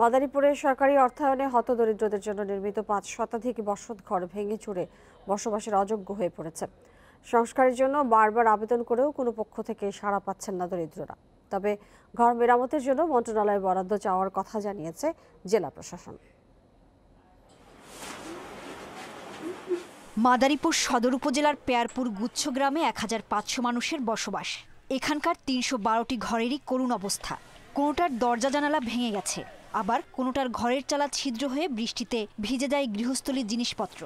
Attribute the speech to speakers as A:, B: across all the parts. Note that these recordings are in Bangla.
A: মাদারীপুরে সরকারি অর্থায়নে হতদরিদ্রদের জন্য নির্মিত ৫ শতাধিক বসতঘর ভেঙে চুরে বসবাসের অযোগ্য হয়ে পড়েছে। সংস্কারের জন্য বারবার আবেদন করেও কোনো পক্ষ থেকে সাড়া পাচ্ছেন না দরিদ্ররা। তবে ঘর মেরামতের জন্য মন্ত্রণালয়ে বরাদ্দ চাওয়ার কথা জানিয়েছে জেলা প্রশাসন।
B: মাদারীপুর সদর উপজেলার পেয়ারপুর গুচ্ছ গ্রামে ১৫০০ মানুষের বসবাস। এখানকার ৩১২টি ঘরেরই করুণ অবস্থা। কোনোটার দরজা জানালা ভেঙে গেছে, আবার কোনোটার ঘরের চালা ছিদ্র হয়ে বৃষ্টিতে ভিজে যায় গৃহস্থলীর জিনিসপত্র।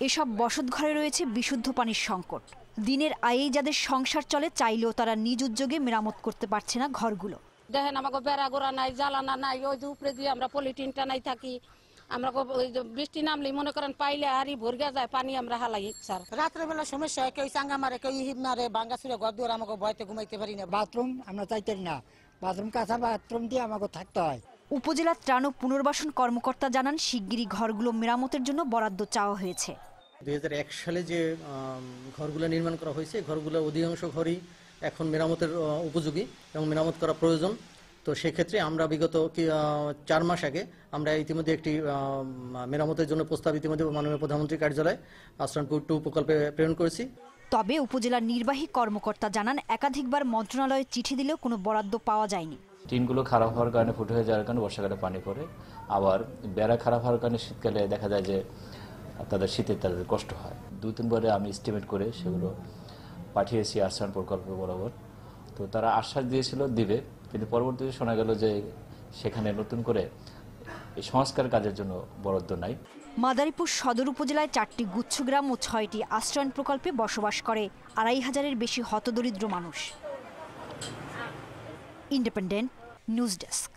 B: এসব বসতঘরে রয়েছে বিশুদ্ধ পানির সংকট। দিনের আয়েই যাদের সংসার চলে, চাইলেও তারা নিজ উদ্যোগে মেরামত করতে পারছে না ঘরগুলো।
C: দেখেন আমাকে বেড়া গোড়া নাই, জ্বালানা নাই, ওই যে উপরে দিয়ে আমরা পলিটিন টানাই থাকি। আমরা বৃষ্টি নামলে মনে করেন পাইলে আরই ভরগা যায় পানি, আমরা হালাই স্যার।
D: রাত্রেবেলা সমস্যা হয়, কেউ চাঙ্গা মারে, কেউ হিপ মারে, ভাঙ্গা চুরে ঘর দুয়ার আমাকে ভয়তে ঘুমাইতে পারি না।
E: বাথরুম আমরা চাইতে না, বাথরুম কাঁচা বাথরুম দিয়ে আমাকে থাকতে হয়।
B: উপজেলা ত্রাণ ও পুনর্বাসন কর্মকর্তা জানান, শিগগিরই ঘরগুলো মেরামতের জন্য বরাদ্দ চাওয়া হয়েছে।
F: ২০০১ সালে যে ঘরগুলো নির্মাণ করা হয়েছে, ঘরগুলোর অধিকাংশ ঘরই এখন মেরামতের উপযোগী এবং মেরামত করা প্রয়োজন। তো সেক্ষেত্রে আমরা বিগত ৪ মাস আগে আমরা ইতিমধ্যে একটি মেরামতের জন্য প্রস্তাব ইতিমধ্যে মাননীয় প্রধানমন্ত্রীর কার্যালয়ে আশ্রয়ণপুর 2 প্রকল্পে প্রেরণ করেছি।
B: তবে উপজেলার নির্বাহী কর্মকর্তা জানান, একাধিকবার মন্ত্রণালয়ে চিঠি দিলেও কোনো বরাদ্দ পাওয়া যায়নি।
G: টিনগুলো খারাপ হওয়ার কারণে, ফুটো হয়ে যাওয়ার কারণে বর্ষাকালে পানি পড়ে, আবার বেড়া খারাপ হওয়ার কারণে শীতকালে দেখা যায় যে তাদের কষ্ট হয়। 2-3 বারে আমি এস্টিমেট করে সেগুলো পাঠিয়েছি আশ্রয়ণ প্রকল্প বরাবর। তো তারা আশ্বাস দিয়েছিল দিবে, কিন্তু পরবর্তীতে শোনা গেল যে সেখানে নতুন করে এই সংস্কার কাজের জন্য বরাদ্দ নাই।
B: মাদারীপুর সদর উপজেলায় 4টি গুচ্ছগ্রাম ও 6টি আশ্রয়ণ প্রকল্পে বসবাস করে ২৫০০-এর বেশি হতদরিদ্র মানুষ। Independent news desk.